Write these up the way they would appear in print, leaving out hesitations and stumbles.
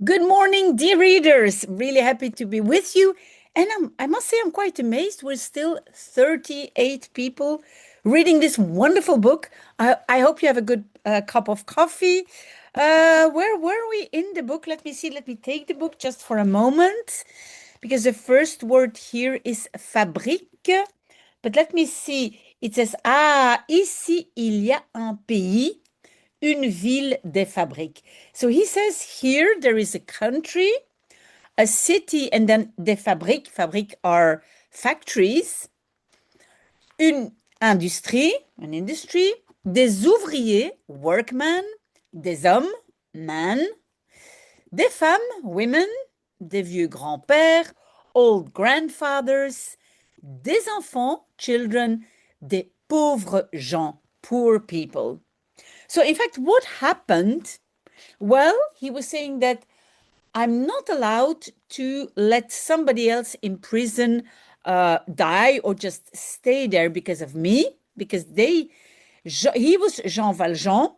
Good morning, dear readers. Really happy to be with you. And I must say, I'm quite amazed. We're still 38 people reading this wonderful book. I hope you have a good cup of coffee. Where were we in the book? Let me see. Let me take the book just for a moment, because the first word here is fabrique. But let me see. It says, ah, ici, il y a un pays. Une ville des fabriques. So he says here there is a country, a city, and then des fabriques. Fabriques are factories. Une industrie, an industry. Des ouvriers, workmen. Des hommes, men. Des femmes, women. Des vieux grands-pères, old grandfathers. Des enfants, children. Des pauvres gens, poor people. So, in fact, what happened? Well, he was saying that I'm not allowed to let somebody else in prison die or just stay there because of me, because he was Jean Valjean,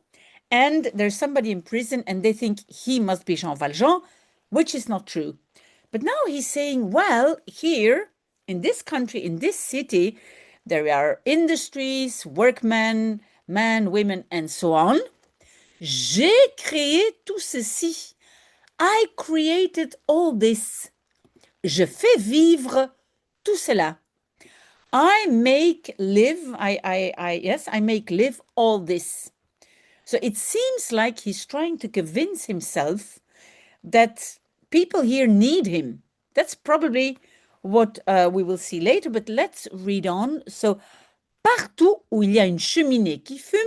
and there's somebody in prison and they think he must be Jean Valjean, which is not true. But now he's saying, well, here in this country, in this city, there are industries, workmen, men, women, and so on. J'ai créé tout ceci. I created all this. Je fais vivre tout cela. I make live, I make live all this. So it seems like he's trying to convince himself that people here need him. That's probably what we will see later, but let's read on. So, partout où il y a une cheminée qui fume,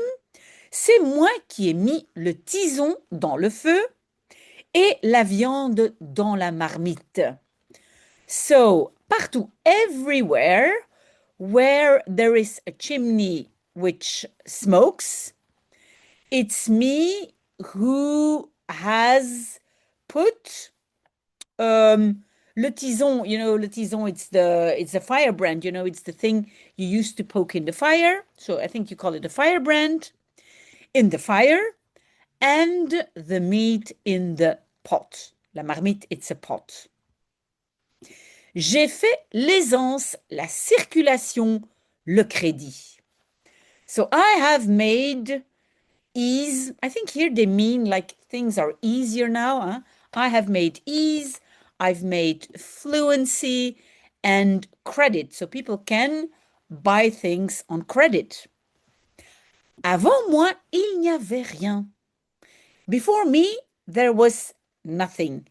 c'est moi qui ai mis le tison dans le feu et la viande dans la marmite. So, partout, everywhere, where there is a chimney which smokes, it's me who has put le tison. Le tison, it's the firebrand, it's the thing you used to poke in the fire. So I think you call it a firebrand. In the fire, and the meat in the pot. La marmite, it's a pot. J'ai fait l'aisance, la circulation, le crédit. So I have made ease. I think here they mean like things are easier now. Huh? I have made ease, I've made fluency and credit. So people can buy things on credit. Avant moi, il n'y avait rien. Before me, there was nothing.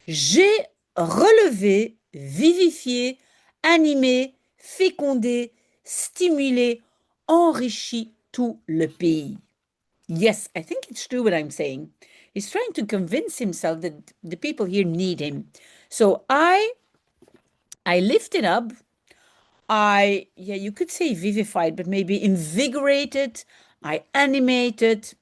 J'ai relevé, vivifié, animé, fécondé, stimulé, enrichi tout le pays. Yes, I think it's true what I'm saying. He's trying to convince himself that the people here need him. So I lifted up, you could say vivified, but maybe invigorated, I animated,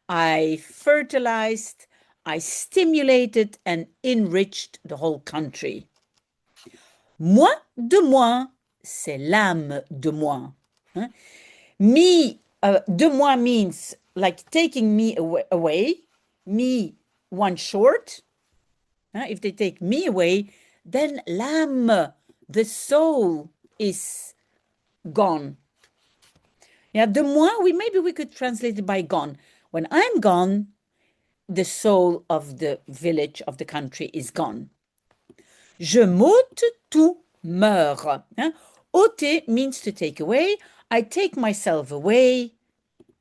I fertilized, I stimulated and enriched the whole country. Moi de moi, c'est l'âme de moi. Huh? Me de moi means like taking me away, me one short. If they take me away, then l'âme, the soul, is gone. Yeah, de moi, maybe we could translate it by gone. When I'm gone, the soul of the village, of the country, is gone. Je m'ôte, tout meurt. Ôter means to take away. I take myself away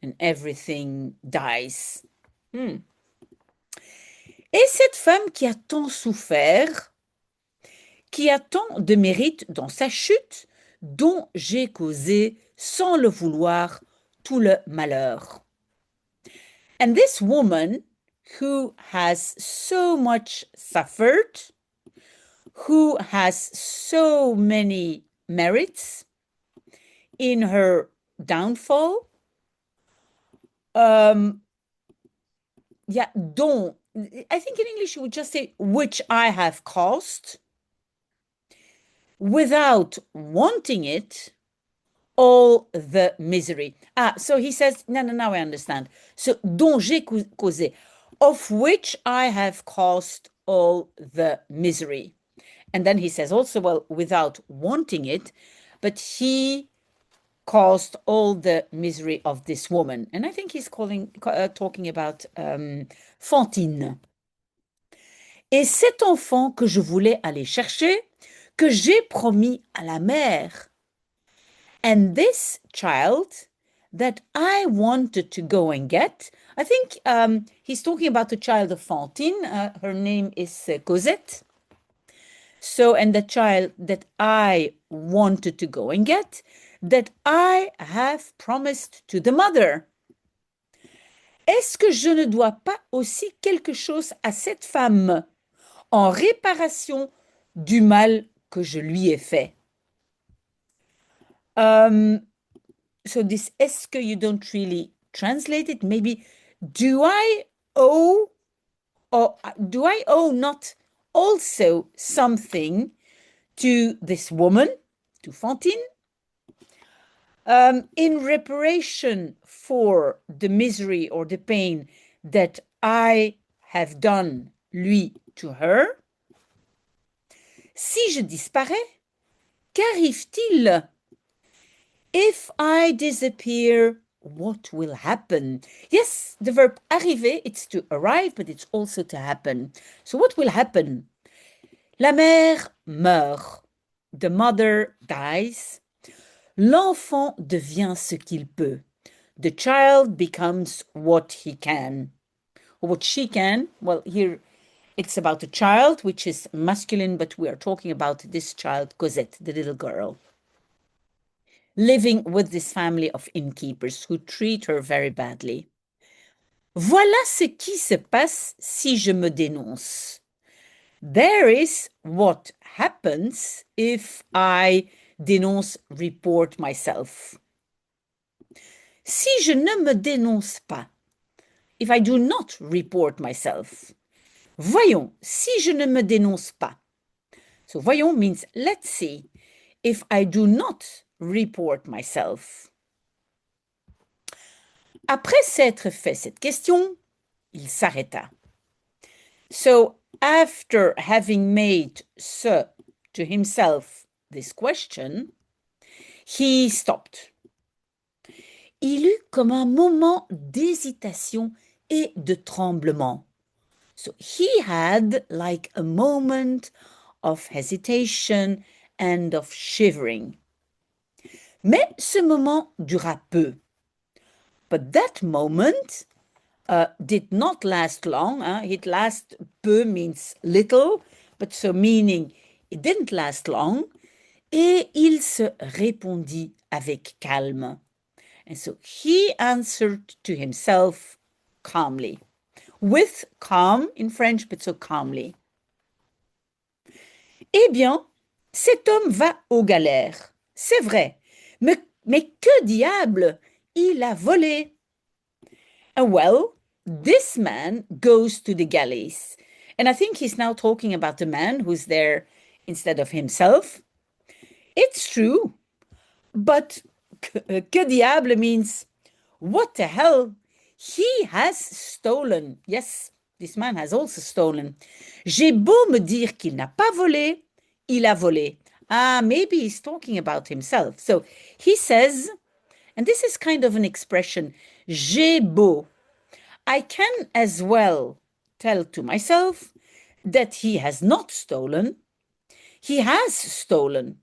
and everything dies. Et cette femme qui a tant souffert, qui a tant de mérite dans sa chute, dont j'ai causé, sans le vouloir, tout le malheur. And this woman who has so much suffered, who has so many merits in her downfall, dont, I think in English you would just say, which I have caused, without wanting it, all the misery. So he says, no, I understand. So, dont j'ai causé. of which I have caused all the misery. And then he says also, well, without wanting it, but he caused all the misery of this woman. And I think he's talking about Fantine. Et cet enfant que je voulais aller chercher, que j'ai promis à la mère. And this child that I wanted to go and get, I think he's talking about the child of Fantine. Her name is Cosette. So, and the child that I wanted to go and get, that I have promised to the mother. Est-ce que je ne dois pas aussi quelque chose à cette femme en réparation du mal que je lui ai fait? So this est-ce que you don't really translate it? Maybe do I owe or do I owe not also something to this woman, to Fantine, in reparation for the misery or the pain that I have done, lui, to her? Si je disparais, qu'arrive-t-il? If I disappear, what will happen? Yes, the verb arriver, it's to arrive, but it's also to happen. So what will happen? La mère meurt. The mother dies. L'enfant devient ce qu'il peut. The child becomes what he can. Or what she can. Well, here it's about a child, which is masculine, but we are talking about this child, Cosette, the little girl, living with this family of innkeepers who treat her very badly. Voilà ce qui se passe si je me dénonce. There is what happens if I dénonce, report myself. Si je ne me dénonce pas, if I do not report myself. Voyons, si je ne me dénonce pas. So voyons means let's see. If I do not report myself. Après s'être fait cette question, il s'arrêta. So after having made to himself this question, he stopped. Il eut comme un moment d'hésitation et de tremblement. So he had like a moment of hesitation and of shivering. Mais ce moment dura peu. But that moment did not last long. It last peu means little, but so meaning it didn't last long. Et il se répondit avec calme. And so he answered to himself calmly. With calm in French, but so calmly. Eh bien, cet homme va aux galères. C'est vrai. Mais que diable, il a volé. And well, this man goes to the galleys. And I think he's now talking about the man who's there instead of himself. It's true. But que diable means, what the hell? He has stolen. Yes, this man has also stolen. J'ai beau me dire qu'il n'a pas volé, il a volé. Maybe he's talking about himself. So he says, and this is kind of an expression, j'ai beau. I can as well tell to myself that he has not stolen. He has stolen.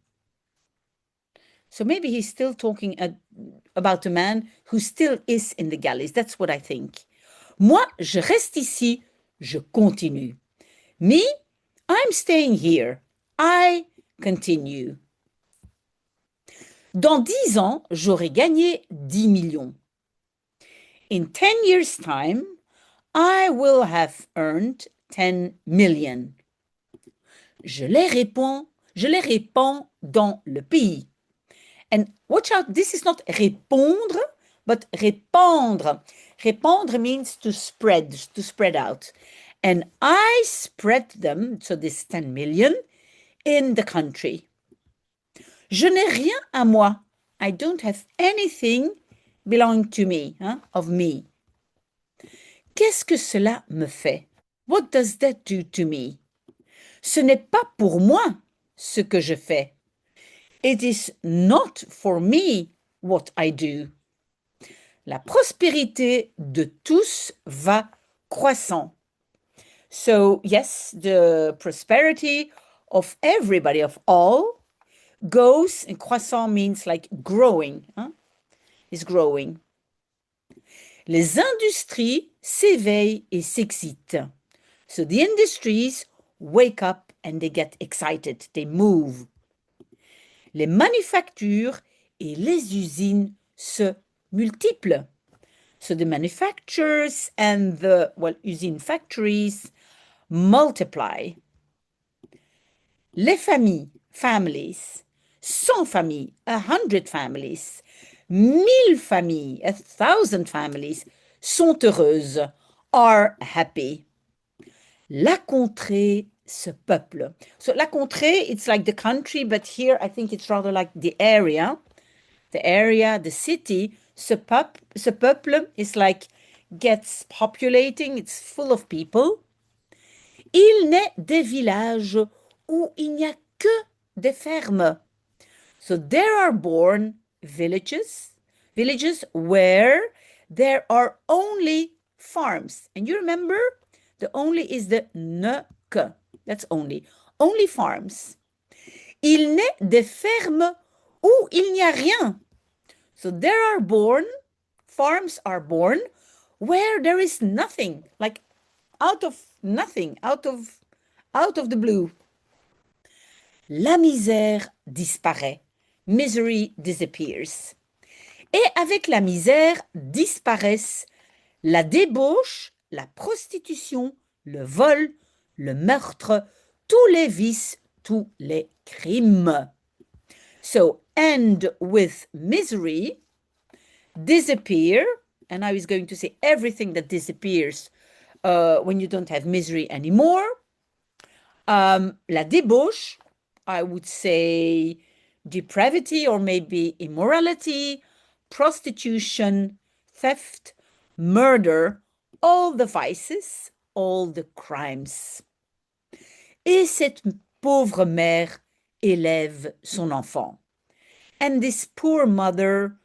So maybe he's still talking about a man who still is in the galleys. That's what I think. Moi, je reste ici, je continue. Me, I'm staying here. I continue. Dans 10 ans, j'aurai gagné 10 millions. In 10 years' time, I will have earned 10 million. Je les répands dans le pays. And watch out, this is not répondre, but répandre. Répandre means to spread out. And I spread them, so this 10 million, in the country. Je n'ai rien à moi. I don't have anything belonging to me, of me. Qu'est-ce que cela me fait? What does that do to me? Ce n'est pas pour moi ce que je fais. It is not for me what I do. La prospérité de tous va croissant. So, yes, the prosperity of everybody, of all, goes, and croissant means like growing, hein? Is growing. Les industries s'éveillent et s'excitent. So the industries wake up and they get excited, they move. Les manufactures et les usines se multiplient. So the manufacturers and the, well, usine factories multiply. Les familles, families, 100 familles, 100 families, 1000 familles, 1,000 families sont heureuses, are happy. La contrée se peuple. So la contrée, it's like the country, but here I think it's rather like the area, the city. Ce peuple is like gets populating, it's full of people. Il naît des villages où il n'y a que des fermes. So there are born villages where there are only farms. And you remember, the only is the ne que. That's only. Only farms. Il naît des fermes où il n'y a rien. So there are born, farms are born where there is nothing, like out of nothing, out of the blue. La misère disparaît. Misery disappears. Et avec la misère disparaissent la débauche, la prostitution, le vol, le meurtre, tous les vices, tous les crimes. So, end with misery, disappear, and I was going to say everything that disappears when you don't have misery anymore. La débauche, I would say depravity or maybe immorality, prostitution, theft, murder, all the vices, all the crimes. Et cette pauvre mère élève son enfant. And this poor mother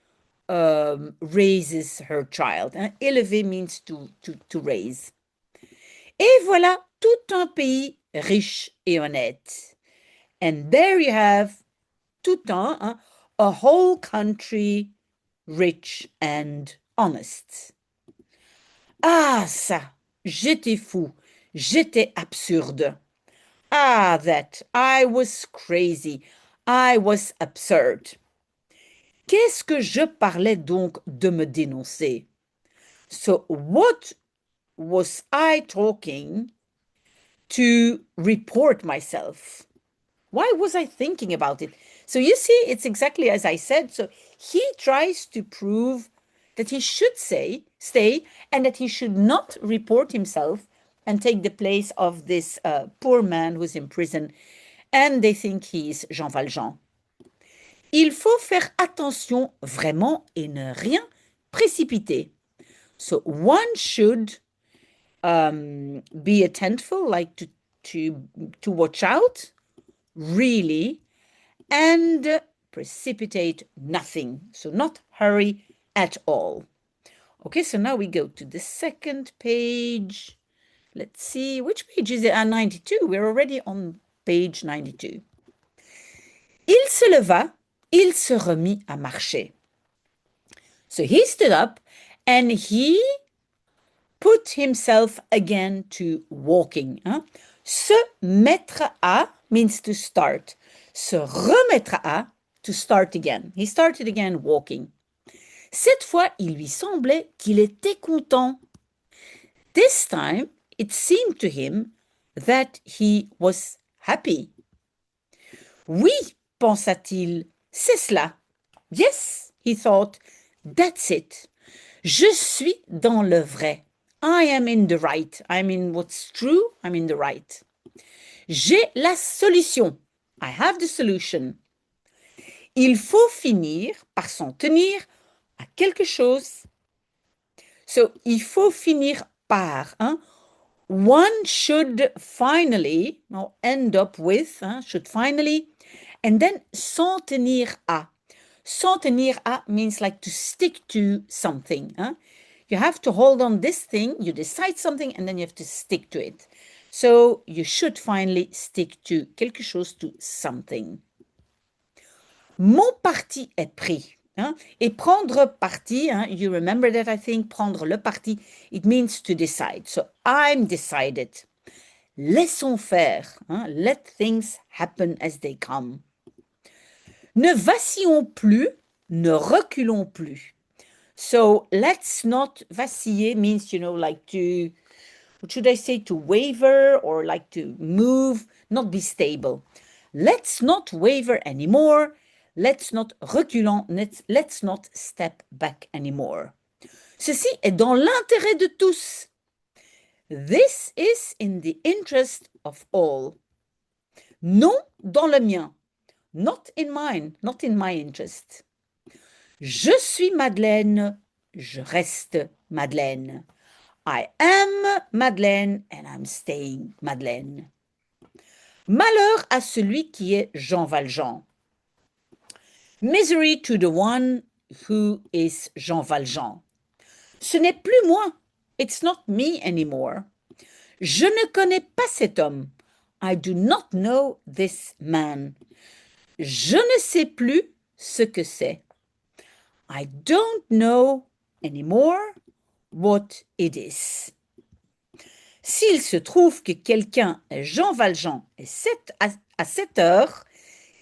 raises her child. Élever means to raise. Et voilà tout un pays riche et honnête. And there you have tout un, a whole country rich and honest. Ah, ça, j'étais fou, j'étais absurde. Ah, that, I was crazy, I was absurd. Qu'est-ce que je parlais donc de me dénoncer? So, what was I talking to report myself? Why was I thinking about it? So you see, it's exactly as I said. So he tries to prove that he should stay and that he should not report himself and take the place of this poor man who's in prison. And they think he's Jean Valjean. Il faut faire attention vraiment et ne rien précipiter. So one should be attentive, like to watch out, really, and precipitate nothing. So not hurry at all. Okay, so now we go to the second page. Let's see, which page is it? 92. We're already on page 92. Il se leva, il se remit à marcher. So he stood up and he put himself again to walking. Hein? Se mettre à means to start. Se remettre à, to start again. He started again walking. Cette fois, il lui semblait qu'il était content. This time, it seemed to him that he was happy. Oui, pensa-t-il, c'est cela. Yes, he thought, that's it. Je suis dans le vrai. I am in the right. I'm in what's true. I'm in the right. J'ai la solution. I have the solution. Il faut finir par s'en tenir à quelque chose. So, il faut finir par, hein? One should finally, or end up with, hein, should finally, and then s'en tenir à. S'en tenir à means like to stick to something. Hein? You have to hold on this thing, you decide something, and then you have to stick to it. So you should finally stick to quelque chose, to something. Mon parti est pris. Hein? Et prendre parti, hein, you remember that I think, prendre le parti, it means to decide. So I'm decided. Laissons faire. Hein? Let things happen as they come. Ne vacillons plus, ne reculons plus. So let's not vaciller means, you know, like to, what should I say, to waver or like to move, not be stable. Let's not waver anymore. Let's not reculons. Let's not step back anymore. Ceci est dans l'intérêt de tous. This is in the interest of all. Non dans le mien. Not in mine, not in my interest. Je suis Madeleine, je reste Madeleine. I am Madeleine and I'm staying Madeleine. Malheur à celui qui est Jean Valjean. Misery to the one who is Jean Valjean. Ce n'est plus moi. It's not me anymore. Je ne connais pas cet homme. I do not know this man. Je ne sais plus ce que c'est. I don't know anymore what it is. S'il se trouve que quelqu'un est Jean Valjean à 7 heures,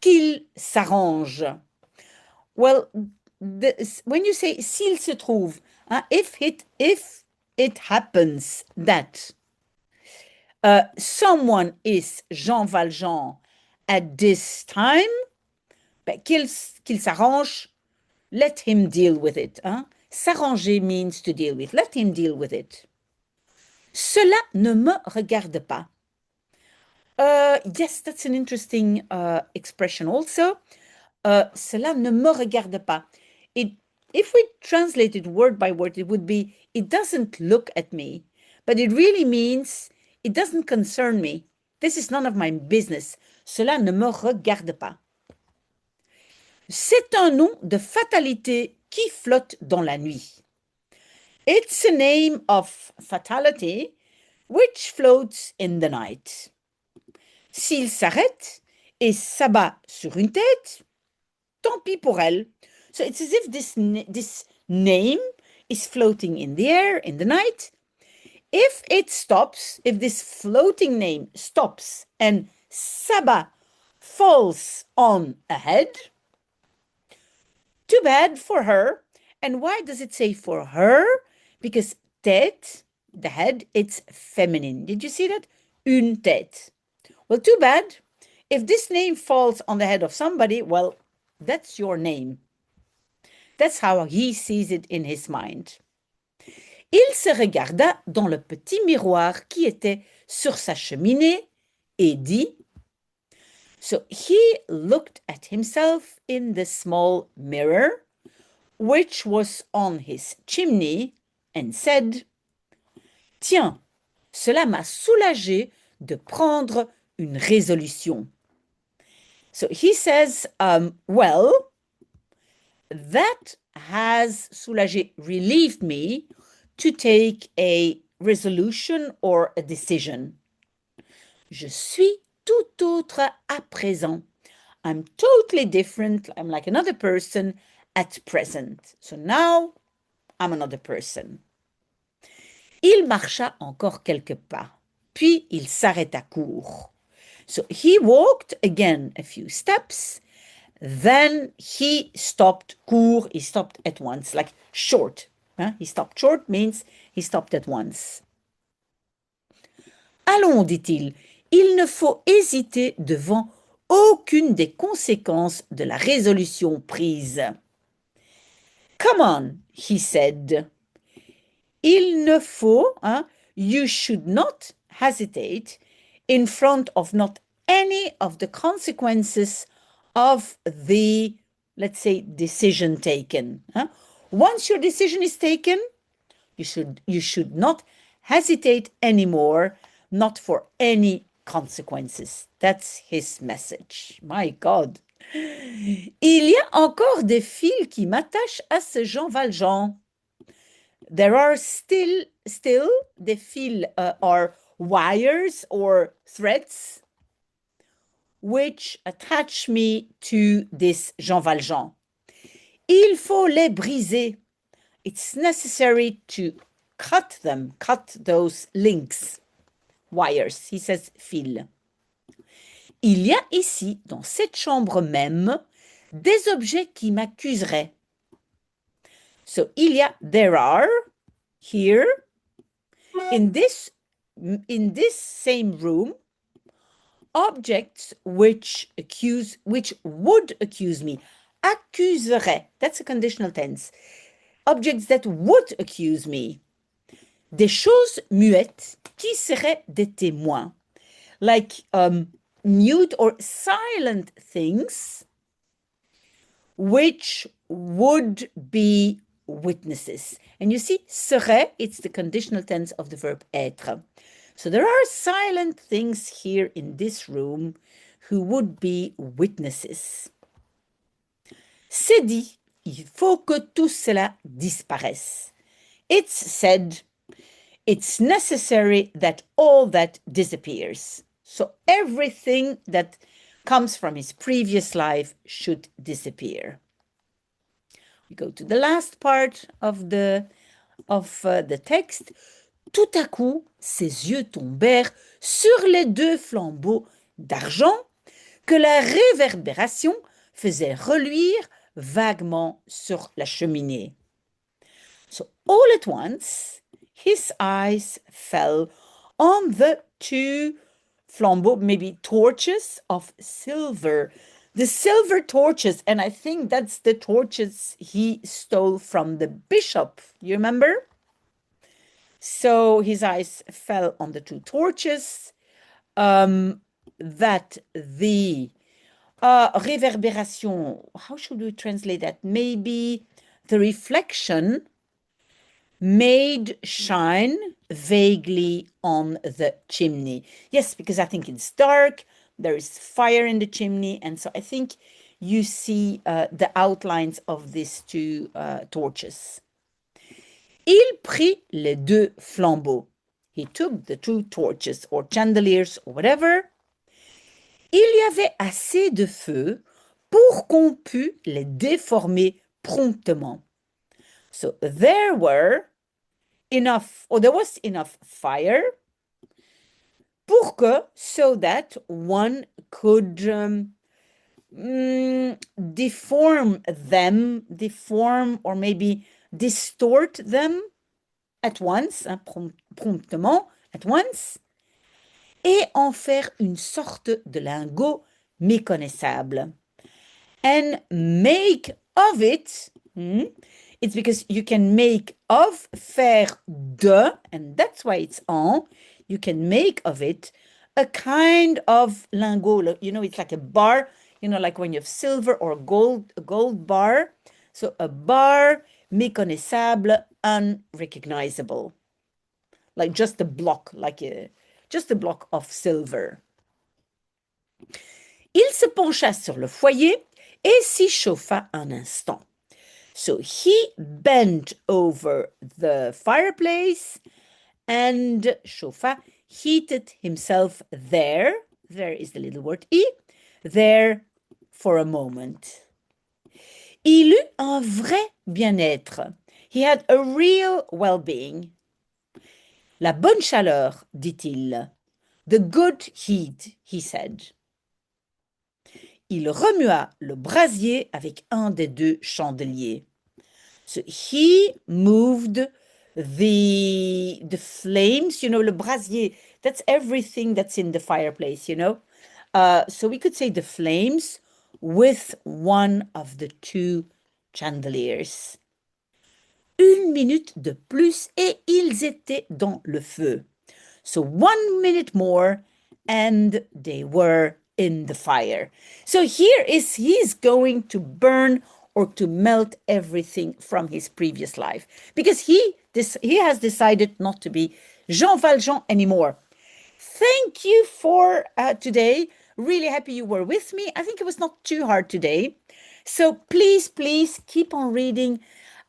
qu'il s'arrange. Well, when you say s'il se trouve, if it happens that someone is Jean Valjean at this time, ben, qu'il s'arrange, let him deal with it. Hein? S'arranger means to deal with. Let him deal with it. Cela ne me regarde pas. Yes, that's an interesting expression also. Cela ne me regarde pas. If we translate it word by word, it would be, it doesn't look at me. But it really means, it doesn't concern me. This is none of my business. Cela ne me regarde pas. C'est un nom de fatalité qui flotte dans la nuit. It's a name of fatality which floats in the night. S'il s'arrête et s'abat sur une tête, tant pis pour elle. So it's as if this name is floating in the air, in the night. If it stops, if this floating name stops and s'abat falls on a head, too bad for her. And why does it say for her? Because tête, the head, it's feminine. Did you see that? Une tête. Well, too bad. If this name falls on the head of somebody, well, that's your name. That's how he sees it in his mind. Il se regarda dans le petit miroir qui était sur sa cheminée et dit, so he looked at himself in the small mirror, which was on his chimney, and said, tiens, cela m'a soulagé de prendre une résolution. So he says, well, that has soulagé, relieved me to take a resolution or a decision. Je suis tout autre à présent. I'm totally different. I'm like another person at present. So now I'm another person. Il marcha encore quelques pas, puis il s'arrêta court. So he walked again a few steps, then he stopped court, he stopped at once, like short. He stopped short means he stopped at once. Allons, dit-il, il ne faut hésiter devant aucune des conséquences de la résolution prise. Come on, he said. Il ne faut, you should not hesitate in front of not any of the consequences of the, let's say, decision taken. Once your decision is taken, you should not hesitate anymore, not for any consequences. That's his message. My God. Il y a encore des fils qui m'attachent à ce Jean Valjean. There are still des fils or wires or threads which attach me to this Jean Valjean. Il faut les briser. It's necessary to cut them, cut those links, wires. He says fil. Il y a ici, dans cette chambre même, des objets qui m'accuseraient. So, there are, here, in this same room, objects which would accuse me. Accuserait, that's a conditional tense. Objects that would accuse me. Des choses muettes qui seraient des témoins. Like mute or silent things which would be witnesses. And you see, serait, it's the conditional tense of the verb être. So there are silent things here in this room who would be witnesses. C'est dit, il faut que tout cela disparaisse. It's said, it's necessary that all that disappears. So everything that comes from his previous life should disappear. We go to the last part of the text. Tout à coup, ses yeux tombèrent sur les deux flambeaux d'argent que la réverbération faisait reluire vaguement sur la cheminée. So all at once, his eyes fell on the two flambeaux, maybe torches of silver. The silver torches, and I think that's the torches he stole from the bishop. You remember? So his eyes fell on the two torches that the réverbération, how should we translate that? Maybe the reflection made shine vaguely on the chimney. Yes, because I think it's dark, there is fire in the chimney, and so I think you see the outlines of these two torches. Il prit les deux flambeaux. He took the two torches or chandeliers or whatever. Il y avait assez de feu pour qu'on pût les déformer promptement. So there was enough fire pour que, so that one could deform or maybe distort them at once, promptement, at once, et en faire une sorte de lingot méconnaissable. And make of it, it's because you can make of, faire de, and that's why it's en, you can make of it a kind of lingot. You know, it's like a bar, you know, like when you have silver or gold, a gold bar. So a bar méconnaissable, unrecognizable. Like just a block, just a block of silver. Il se pencha sur le foyer et s'y chauffa un instant. So he bent over the fireplace and chauffa, heated himself there. There is the little word I, there for a moment. Il eut un vrai bien-être. He had a real well-being. La bonne chaleur, dit-il. The good heat, he said. Il remua le brasier avec un des deux chandeliers. So he moved the flames, you know, le brasier, that's everything that's in the fireplace, you know. So we could say the flames with one of the two chandeliers. Une minute de plus et ils étaient dans le feu. So 1 minute more and they were in the fire. So here he's going to burn or to melt everything from his previous life because he has decided not to be Jean Valjean anymore. Thank you for today. Really happy you were with me. I think it was not too hard today. So please, please keep on reading.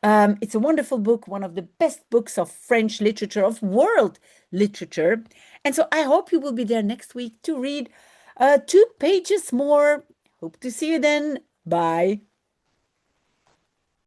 It's a wonderful book, one of the best books of French literature, of world literature. And so I hope you will be there next week to read 2 pages more. Hope to see you then. Bye.